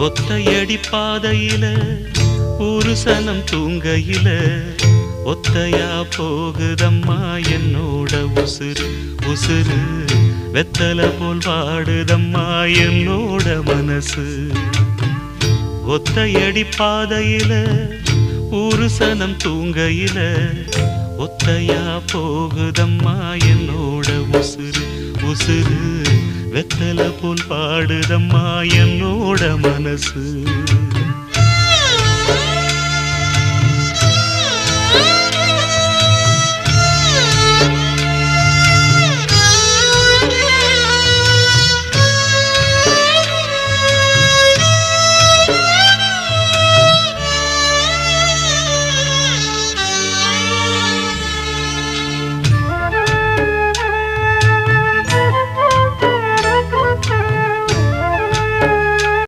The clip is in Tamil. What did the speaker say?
ஒத்தையடி பாதையில ஒரு சனம் தூங்கையில ஒத்தையா போகுதம்மா என்னோட உசுறு உசுறு வெத்தல போல் வாடுதம்மா என்னோட மனசு ஒத்தையடி பாதையில ஒரு சனம் தூங்கையில ஒத்தையா போகுதம்மா என்னோட உசுறு உசுறு வெத்தல போல் பாடுதம்மா என்னோட மனசு